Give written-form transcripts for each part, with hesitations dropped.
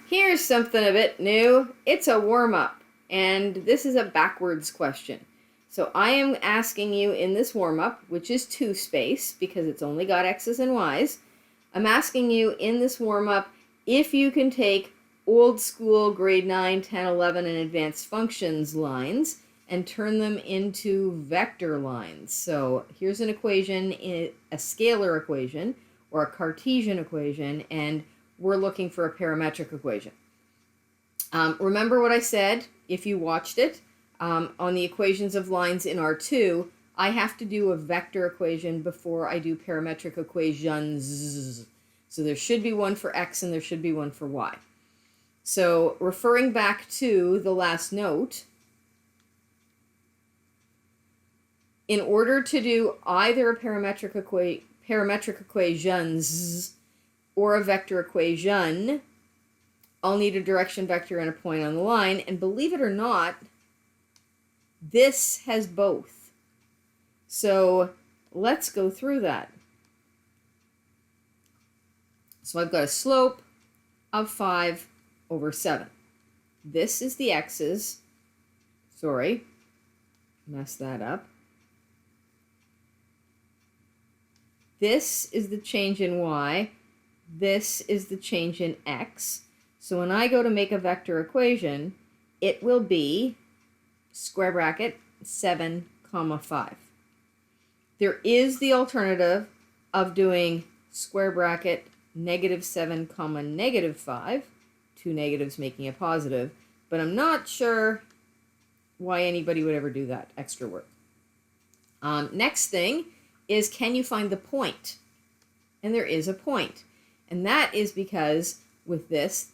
Here's something a bit new. It's a warm-up, and this is a backwards question. So I am asking you in this warm-up, which is 2-space, because it's only got x's and y's, I'm asking you in this warm-up if you can take old school grade 9, 10, 11, and advanced functions lines and turn them into vector lines. So here's an equation, a scalar equation, or a Cartesian equation, and we're looking for a parametric equation. Remember what I said, if you watched it, on the equations of lines in R2, I have to do a vector equation before I do parametric equations. So there should be one for x and there should be one for y. So referring back to the last note, in order to do either a parametric equations or a vector equation, I'll need a direction vector and a point on the line. And believe it or not, this has both. So let's go through that. So I've got a slope of 5 over 7. This is the x's. Sorry, messed that up. This is the change in y. This is the change in x. So when I go to make a vector equation, it will be square bracket 7, 5. There is the alternative of doing square bracket -7, -5, two negatives making a positive, but I'm not sure why anybody would ever do that extra work. Next thing is, can you find the point? And there is a point. And that is because with this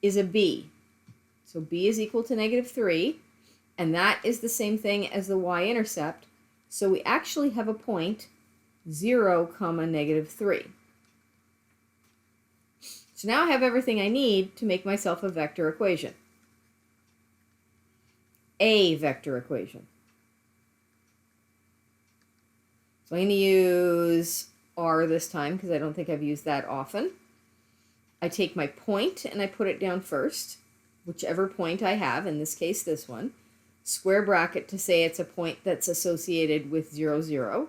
is a b. So b is equal to -3, and that is the same thing as the y-intercept. So we actually have a point 0, -3. So now I have everything I need to make myself a vector equation. A vector equation. So I'm going to use r this time because I don't think I've used that often. I take my point and I put it down first, whichever point I have, in this case this one, square bracket to say it's a point that's associated with 0, 0,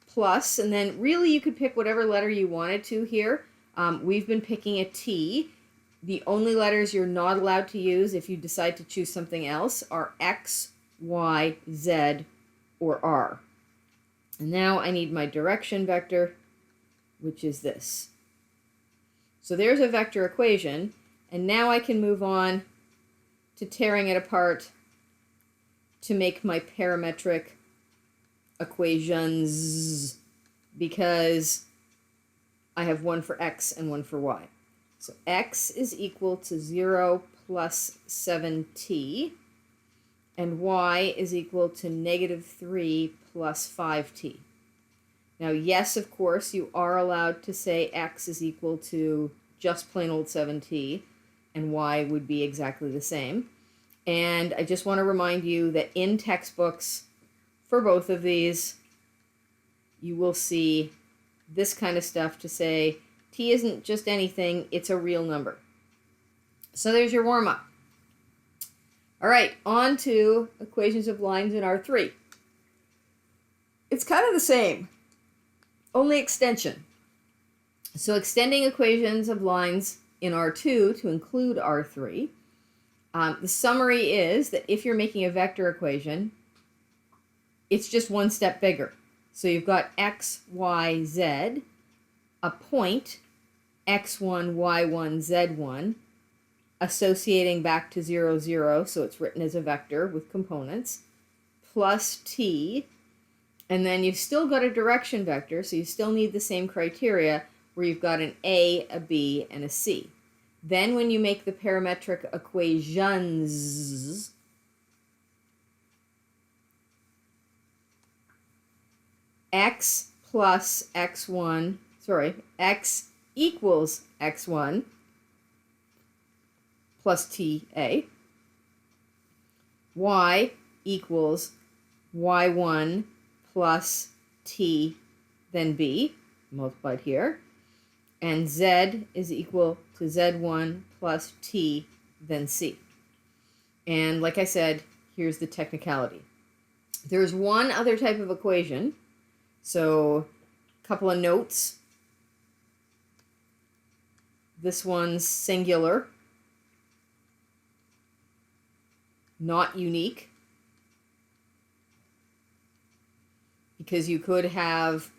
plus, and then really you could pick whatever letter you wanted to here. We've been picking a T. The only letters you're not allowed to use if you decide to choose something else are X, Y, Z, or R. And now I need my direction vector, which is this. So there's a vector equation, and now I can move on to tearing it apart to make my parametric equations, because I have one for x and one for y. So x is equal to 0 plus 7t, and y is equal to -3 plus 5t. Now, yes, of course, you are allowed to say x is equal to just plain old 7t, and y would be exactly the same. And I just want to remind you that in textbooks for both of these, you will see this kind of stuff to say t isn't just anything, it's a real number. So there's your warm-up. All right, on to equations of lines in R3. It's kind of the same, only extension. So extending equations of lines in R2 to include R3, the summary is that if you're making a vector equation, it's just one step bigger. So you've got x, y, z, a point, x1, y1, z1, associating back to 0, 0, so it's written as a vector with components, plus t, and then you've still got a direction vector, so you still need the same criteria, where you've got an a, a b, and a c. Then when you make the parametric equations, x plus x1, x equals x1 plus ta, y equals y1 plus t, then b, multiplied here, and z is equal to z1 plus t, then c. And like I said, here's the technicality. There's one other type of equation. So a couple of notes. This one's singular, not unique, because you could have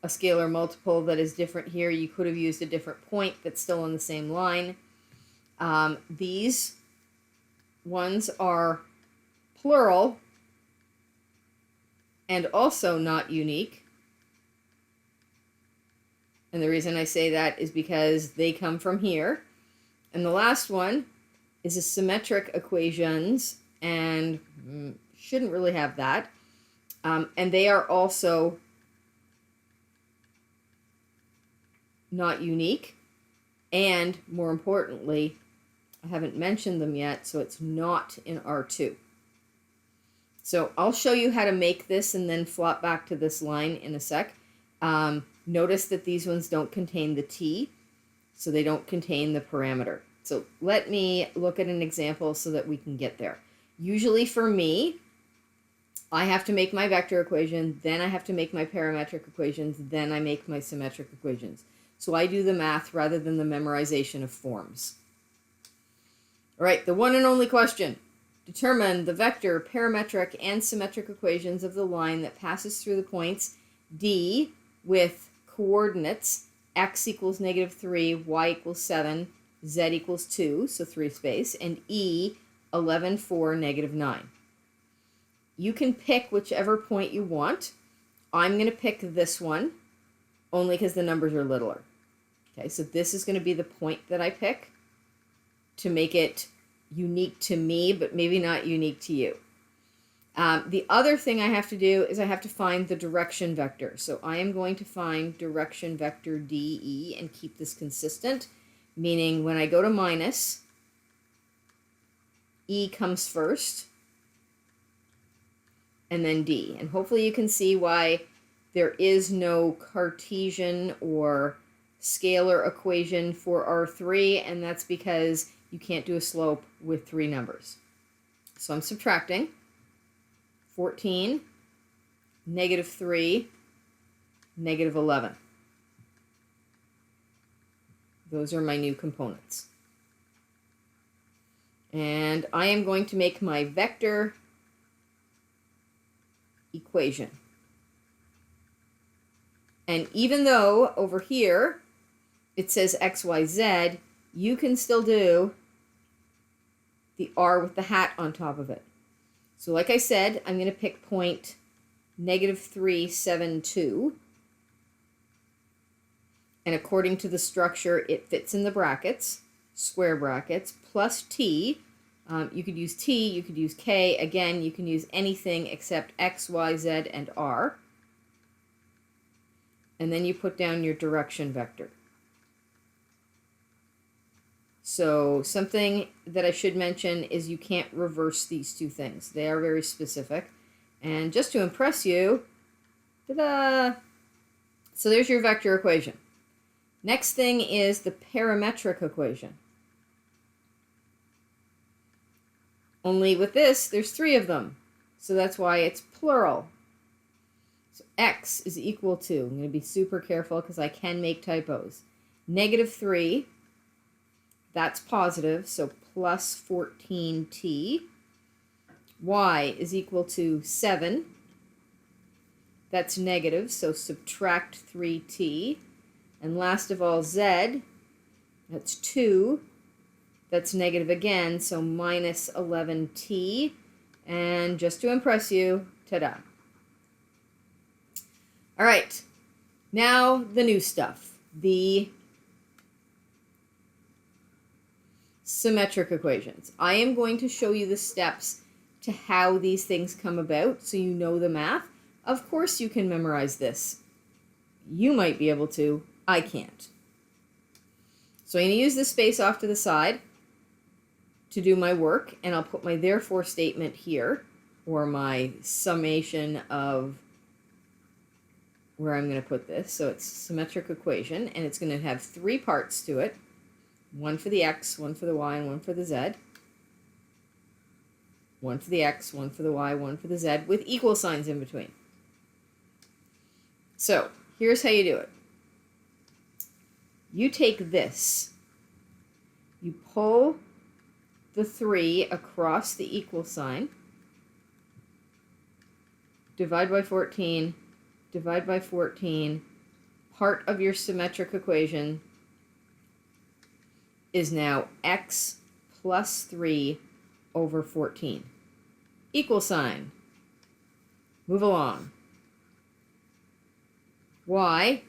a scalar multiple that is different here. You could have used a different point that's still on the same line. These ones are plural and also not unique. And the reason I say that is because they come from here. And the last one is a symmetric equations, and shouldn't really have that. And they are also not unique. And more importantly, I haven't mentioned them yet, so it's not in R2. So I'll show you how to make this and then flop back to this line in a sec. Notice that these ones don't contain the t, so they don't contain the parameter. So let me look at an example so that we can get there. Usually for me, I have to make my vector equation, then I have to make my parametric equations, then I make my symmetric equations. So I do the math rather than the memorization of forms. All right, the one and only question. Determine the vector, parametric, and symmetric equations of the line that passes through the points D with coordinates x equals -3, y equals 7, z equals 2, so 3 space, and E 11, 4, -9. You can pick whichever point you want. I'm going to pick this one only because the numbers are littler. Okay, so this is going to be the point that I pick to make it unique to me, but maybe not unique to you. The other thing I have to do is I have to find the direction vector. So I am going to find direction vector DE and keep this consistent, meaning when I go to minus, E comes first, and then D. And hopefully you can see why there is no Cartesian or scalar equation for R3, and that's because you can't do a slope with 3 numbers. So I'm subtracting 14, -3, -11. Those are my new components. And I am going to make my vector equation. And even though over here it says x, y, z, you can still do the r with the hat on top of it. So like I said, I'm going to pick point -3, 7, 2. And according to the structure, it fits in the brackets, square brackets, plus t. You could use t, you could use k. Again, you can use anything except x, y, z, and r. And then you put down your direction vector. So something that I should mention is you can't reverse these two things. They are very specific. And just to impress you, ta-da! So there's your vector equation. Next thing is the parametric equation. Only with this, there's 3 of them. So that's why it's plural. So x is equal to, I'm going to be super careful because I can make typos, -3. That's positive, so plus 14t. Y is equal to 7. That's negative, so subtract 3t. And last of all, z, that's 2. That's negative again, so minus 11t. And just to impress you, ta-da. All right, now the new stuff, the symmetric equations. I am going to show you the steps to how these things come about so you know the math. Of course you can memorize this. You might be able to, I can't. So I'm going to use this space off to the side to do my work, and I'll put my therefore statement here, or my summation of where I'm going to put this. So it's symmetric equation, and it's going to have 3 parts to it. One for the x, one for the y, and one for the z. One for the x, one for the y, one for the z, with equal signs in between. So here's how you do it. You take this, you pull the 3 across the equal sign, divide by 14, divide by 14, part of your symmetric equation is now x plus 3 over 14. Equal sign. Move along. Y,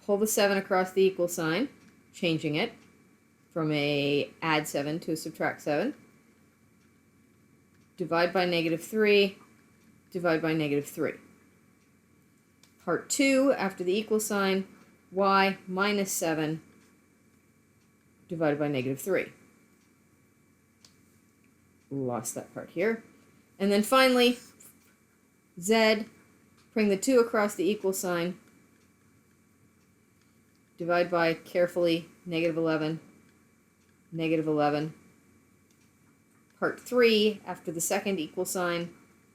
pull the 7 across the equal sign, changing it from a add 7 to a subtract 7. Divide by -3, divide by -3. Part 2, after the equal sign, y minus 7 divided by -3. Lost that part here. And then finally, z, bring the 2 across the equal sign, divide by, carefully, -11, -11. Part 3, after the second equal sign,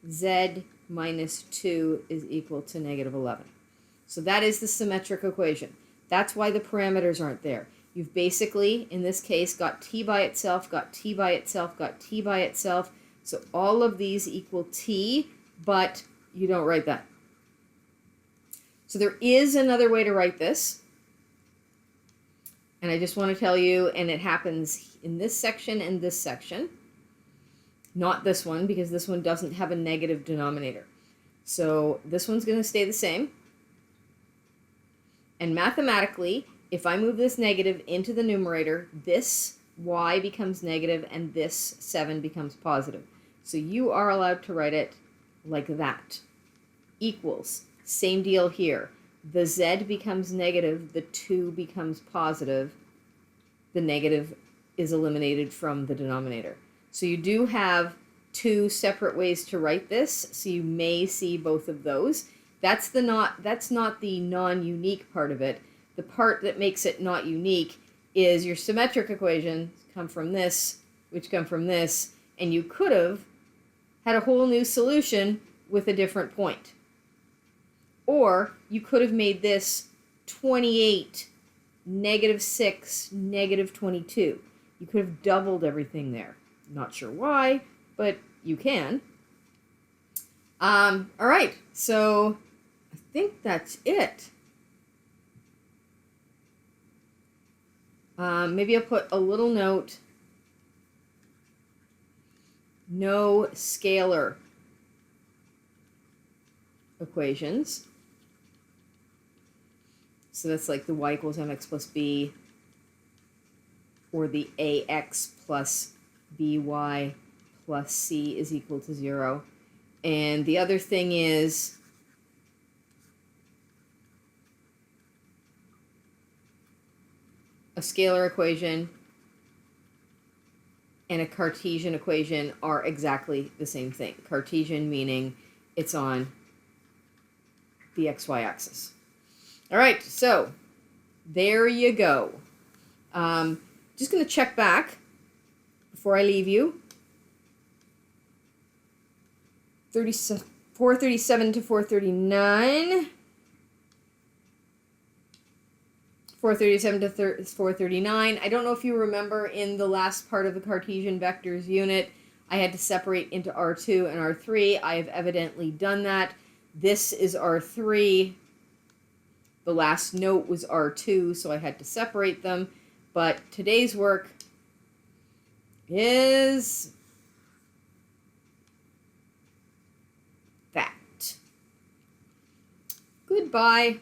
z minus 2 is equal to -11. So that is the symmetric equation. That's why the parameters aren't there. You've basically, in this case, got t by itself, got t by itself, got t by itself. So all of these equal t, but you don't write that. So there is another way to write this. And I just want to tell you, and it happens in this section and this section. Not this one, because this one doesn't have a negative denominator. So this one's going to stay the same. And mathematically, if I move this negative into the numerator, this y becomes negative and this 7 becomes positive. So you are allowed to write it like that. Equals. Same deal here. The z becomes negative, the 2 becomes positive. The negative is eliminated from the denominator. So you do have 2 separate ways to write this, so you may see both of those. That's not the non-unique part of it. The part that makes it not unique is your symmetric equations come from this, which come from this, and you could have had a whole new solution with a different point. Or you could have made this 28, -6, -22. You could have doubled everything there. Not sure why, but you can. All right, so I think that's it. Maybe I'll put a little note. No scalar equations. So that's like the y equals mx plus b, or the ax plus by plus c is equal to 0. And the other thing is a scalar equation and a Cartesian equation are exactly the same thing. Cartesian meaning it's on the xy axis. All right, so there you go. Just going to check back before I leave you. 437 to 439. 437 to 439. I don't know if you remember in the last part of the Cartesian vectors unit, I had to separate into R2 and R3. I have evidently done that. This is R3. The last note was R2, so I had to separate them. But today's work is that. Goodbye.